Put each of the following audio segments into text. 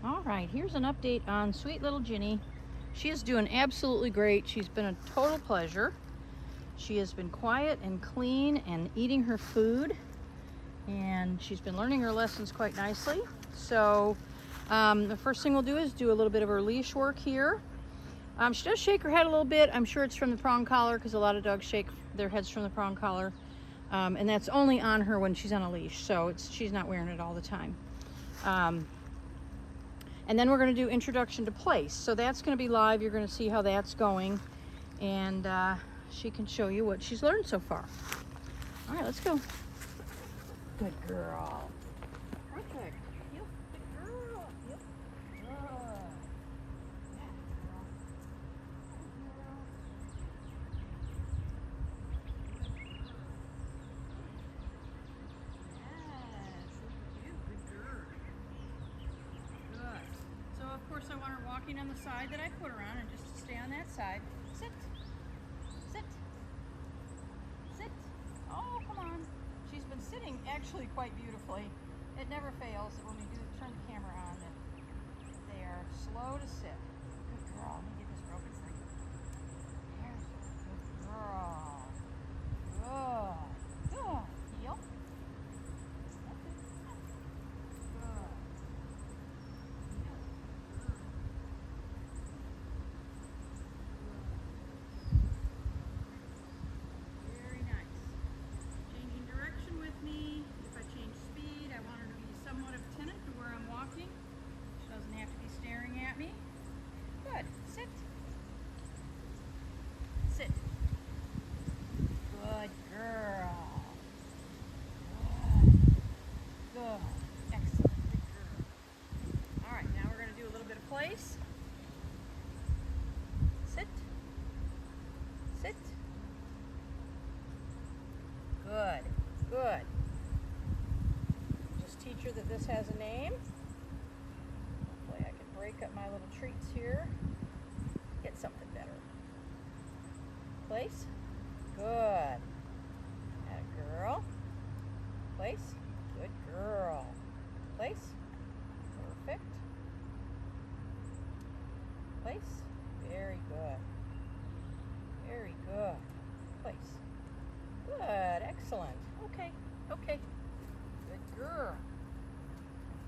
All right, here's an update on sweet little Ginny. She is doing absolutely great. She's been a total pleasure. She has been quiet and clean and eating her food, and she's been learning her lessons quite nicely. So the first thing we'll do is do a little bit of her leash work here. She does shake her head a little bit. I'm sure it's from the prong collar, because a lot of dogs shake their heads from the prong collar. And that's only on her when she's on a leash, so she's not wearing it all the time. And then we're going to do introduction to place. So that's going to be live. You're going to see how that's going. And she can show you what she's learned so far. All right, let's go. Good girl. Perfect. Yep, good girl. Yep. Good. Yeah, girl. Yes, look at you. Good girl. Good. So of course I want her walking on the side that I put her on, and just to stay on that side. Sit. Sit. Sit. Oh, come on. She's been sitting actually quite beautifully. It never fails that when we do turn the camera on that they are slow to sit. Good girl. Let me get this broken for you. There's a good girl. Good. Good. Heel. That's it. Good. Very nice. Changing direction with me. If I change speed, I want her to be somewhat attentive to where I'm walking. She doesn't have to be staring at me. Good. Sit. Sit. Good girl. Good. Good. Excellent. Good girl. All right, now we're going to do a little bit of place. Sit. Sit. Good. Good. Just teach her that this has a name. Hopefully I can break up my little treats here. Get something better. Place. Good. That girl. Place. Good girl. Place. Perfect. Place. Very good. Very good. Place. Good. Excellent. Okay. Okay. Good girl.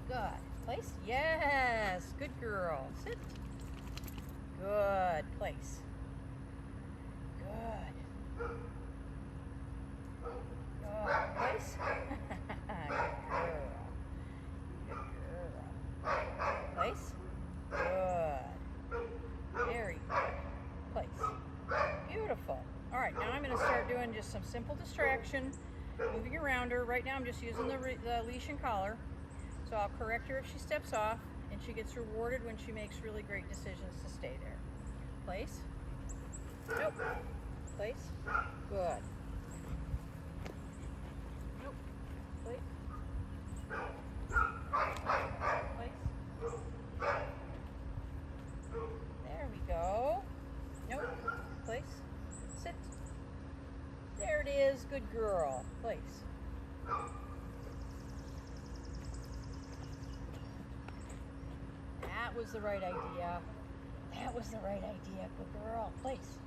Good. Place. Yes. Good girl. Sit. Good. Place. Good. Good. Place. Good girl. Good girl. Place. Good. Very good. Place. Beautiful. All right, now I'm going to start doing just some simple distraction, moving around her. Right now I'm just using the leash and collar. So I'll correct her if she steps off, and she gets rewarded when she makes really great decisions to stay there. Place. Nope. Place. Good. Nope. Place. Place. There we go. Nope. Place. Sit. There it is. Good girl. Place. That was the right idea. That was the right idea. Good girl. Place.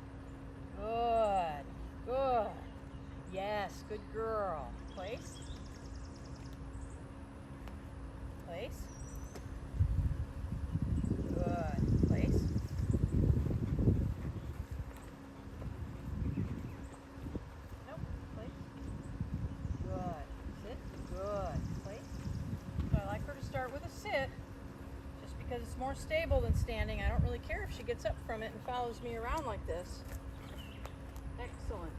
Good. Good. Yes. Good girl. Place. Place. Good. Place. Nope. Place. Good. Sit. Good. Place. So I like her to start with a sit, just because it's more stable than standing. I don't really care if she gets up from it and follows me around like this. Excellent.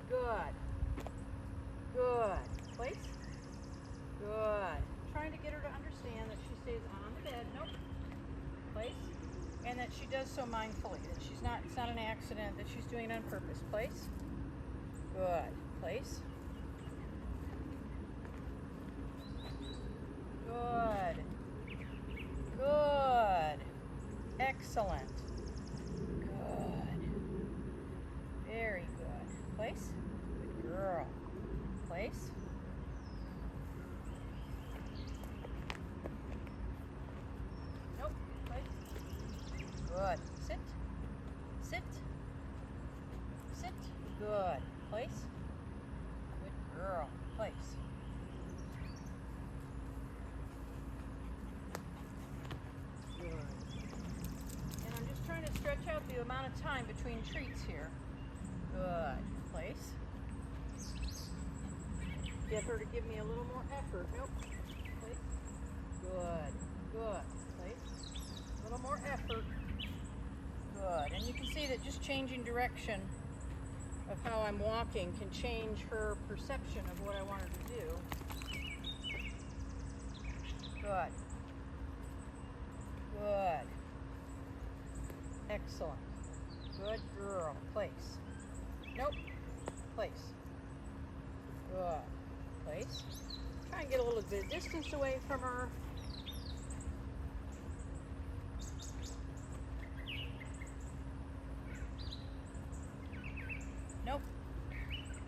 Good. Good. Place. Good. Trying to get her to understand that she stays on the bed. Nope. Place. And that she does so mindfully. That it's not an accident, that she's doing it on purpose. Place. Good. Place. Good. Good. Excellent. Good. Very good. Place. Good girl. Place. time between treats here. Good. Place. Get her to give me a little more effort. Nope. Place. Good. Good. Place. A little more effort. Good. And you can see that just changing direction of how I'm walking can change her perception of what I want her to do. Good. Good. Excellent. Good girl. Place. Nope. Place. Good. Place. Try and get a little bit of distance away from her. Nope.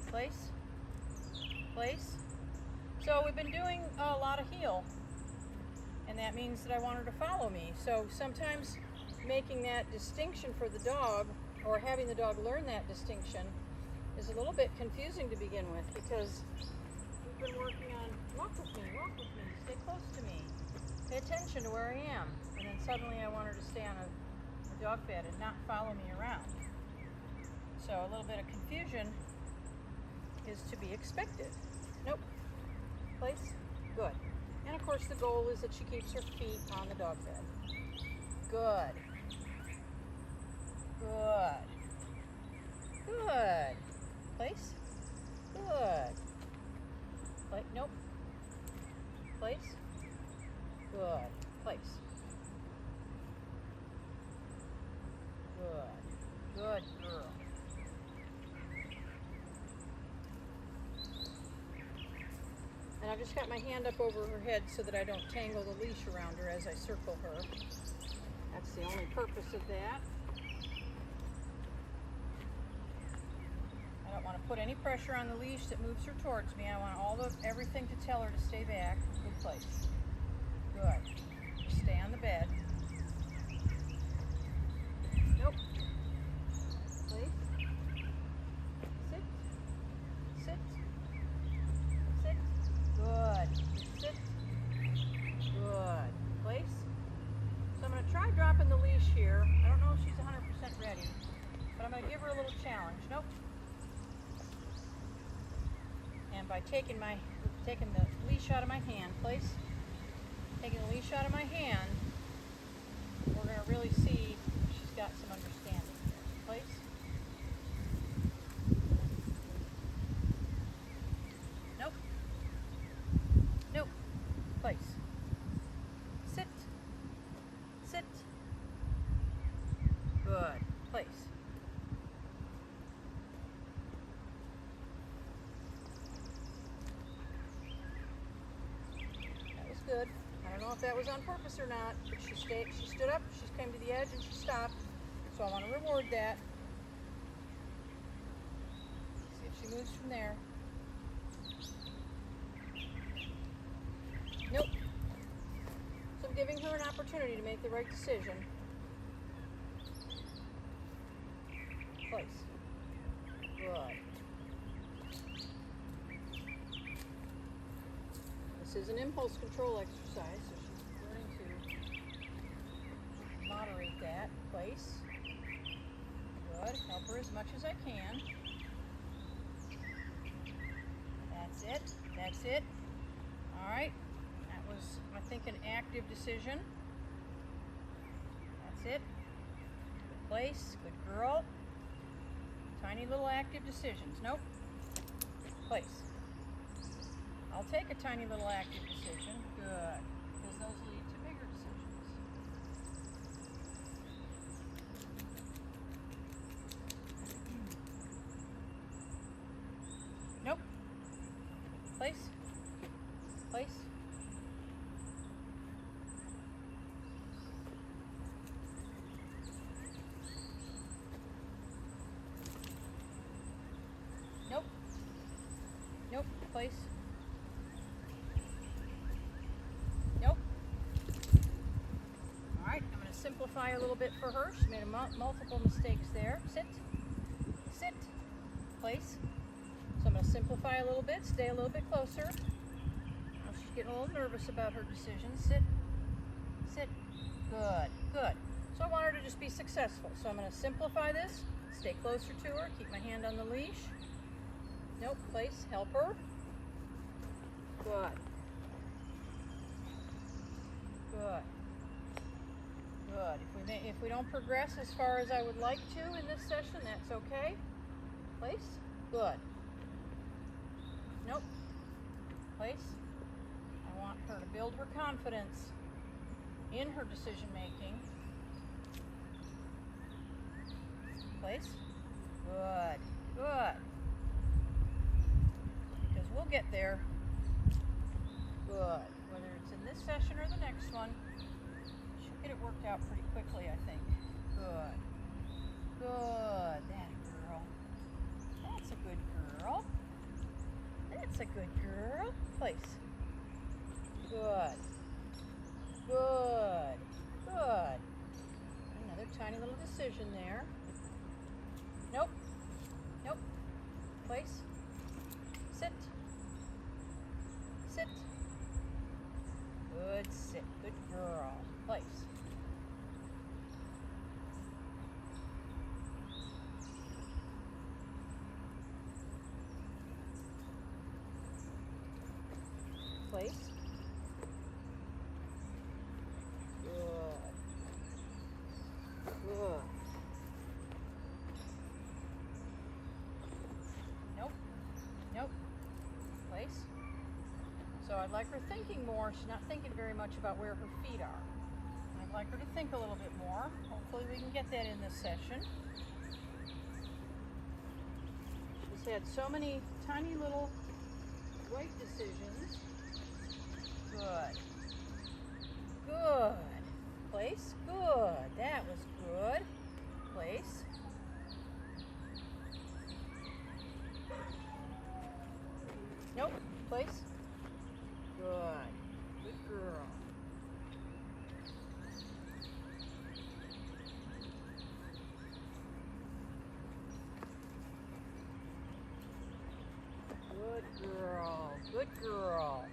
Place. Place. So we've been doing a lot of heel, and that means that I want her to follow me. So sometimes making that distinction for the dog, or having the dog learn that distinction, is a little bit confusing to begin with, because we've been working on walk with me, stay close to me, pay attention to where I am, and then suddenly I want her to stay on a dog bed and not follow me around. So a little bit of confusion is to be expected. Nope. Place. Good. And of course the goal is that she keeps her feet on the dog bed. Good. Good. Good. Place. Good. Place. Nope. Place. Good. Place. Good. Good girl. And I've just got my hand up over her head so that I don't tangle the leash around her as I circle her. That's the only purpose of that. I don't want to put any pressure on the leash that moves her towards me. I want everything to tell her to stay back. Good place. Good. Stay on the bed. Nope. Place. Sit. Sit. Sit. Good. Sit. Good. Place. So I'm going to try dropping the leash here. I don't know if she's 100% ready, but I'm going to give her a little challenge. Nope. And by taking the leash out of my hand, place. Taking the leash out of my hand, we're going to really see if she's got some understanding here. Place. Nope. Nope. Place. Sit. Sit. Good. Place. That was good. I don't know if that was on purpose or not, but she stood up, she came to the edge, and she stopped. So I want to reward that. See if she moves from there. Nope. So I'm giving her an opportunity to make the right decision. Place. Good. This is an impulse control exercise, so she's learning to moderate that. Place. Good. Help her as much as I can. That's it. That's it. All right. That was, I think, an active decision. That's it. Good place. Good girl. Tiny little active decisions. Nope. Place. I'll take a tiny little active decision. Good. Because those lead to bigger decisions. Nope. Place. Place. Nope. Nope. Place. Nope. All right, I'm going to simplify a little bit for her. She made multiple mistakes there. Sit. Sit. Place. So I'm going to simplify a little bit, stay a little bit closer. Now she's getting a little nervous about her decision. Sit. Sit. Good. Good. So So I want her to just be successful. So I'm going to simplify this, stay closer to her, keep my hand on the leash. Nope, place, help her. Good. Good. Good. If we don't progress as far as I would like to in this session, that's okay. Place. Good. Nope. Place. I want her to build her confidence in her decision making. Place. Good. Good. Because we'll get there. Good. Whether it's in this session or the next one, she'll get it worked out pretty quickly, I think. Good. Good. That girl. That's a good girl. That's a good girl. Place. Good. Good. Good. Another tiny little decision there. Nope. Nope. Place. Sit. Sit. Good sit. Good girl. Place. Place. Good. Good. Nope. Nope. Place. So I'd like her thinking more. She's not thinking very much about where her feet are. I'd like her to think a little bit more. Hopefully we can get that in this session. She's had so many tiny little right decisions. Good. Good. Place. Good. That was good. Place. Nope. Place. Good. Good girl. Good girl. Good girl.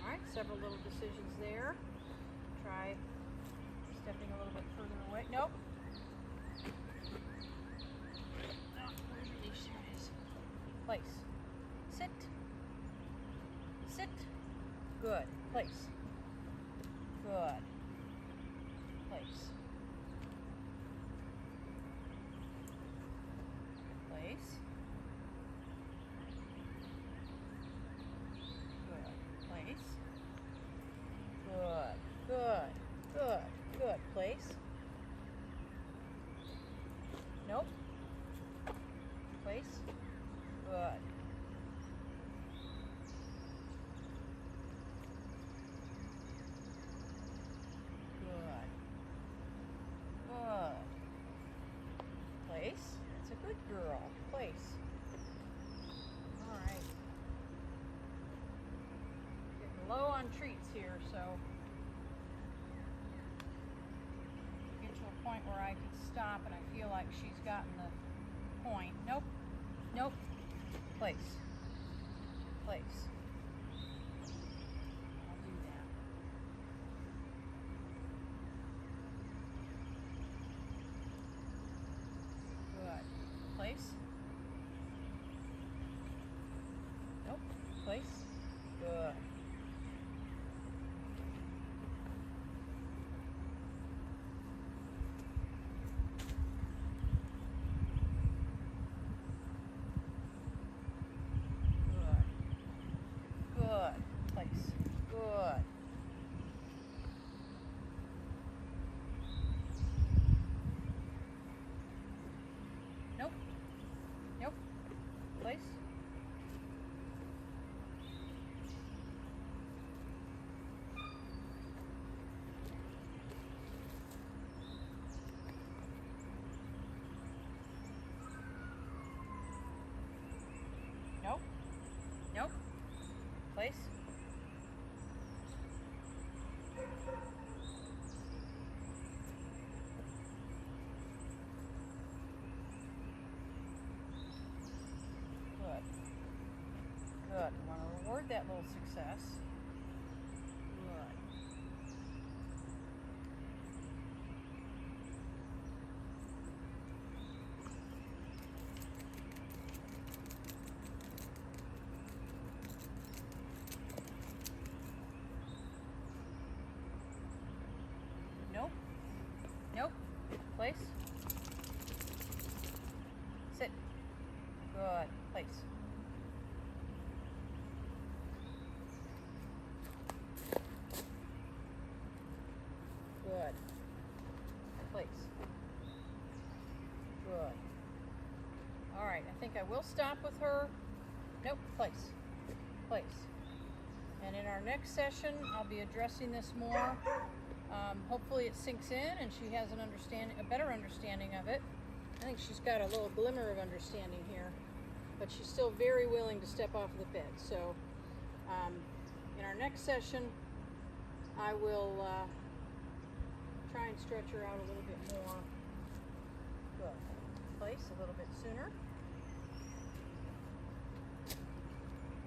All right, several little decisions there. Try stepping a little bit further away. Nope. No, where's your leash? There it is. Place. Sit. Sit. Good. Place. Good. Place. Place. Good. Place. Good. Good. Good. Good. Place. Nope. Place. Good. Good. Good. Place. That's a good girl. Place. All right. Getting low on treats here, so get to a point where I can stop and I feel like she's gotten the point. Nope. Nope. Place. Place. I'll do that. Good. Place. Nope. Place. Good. Good. Place. Good. Nope. Nope. Place. Nope. Nope. Place. Good. Good. I want to reward that little success. Good. place. Good. All right, I think I will stop with her. Nope, place. Place. And in our next session, I'll be addressing this more. Hopefully it sinks in and she has a better understanding of it. I think she's got a little glimmer of understanding here, but she's still very willing to step off the bed. So in our next session, I will try and stretch her out a little bit more. Good. Place a little bit sooner.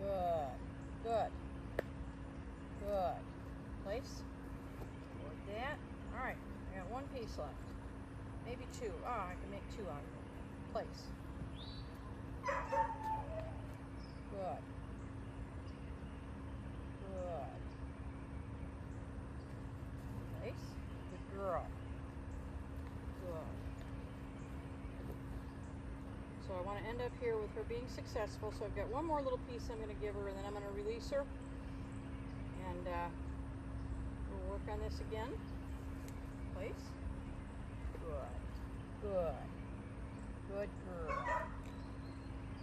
Good. Good. Good. Place. Like that. All right. I got one piece left. Maybe two. Oh, I can make two out of it. Place. Good. Good. Place. Good girl. Good. So I want to end up here with her being successful. So I've got one more little piece I'm going to give her, and then I'm going to release her. And we'll work on this again. Place. Good. Good. Good girl.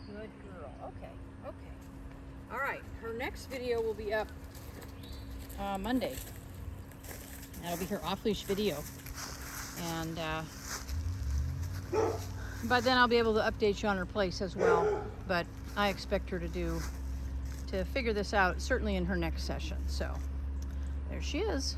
Good girl. Okay. Okay. All right. Her next video will be up Monday. That'll be her off-leash video. And by then I'll be able to update you on her place as well. But I expect her to figure this out certainly in her next session. So there she is.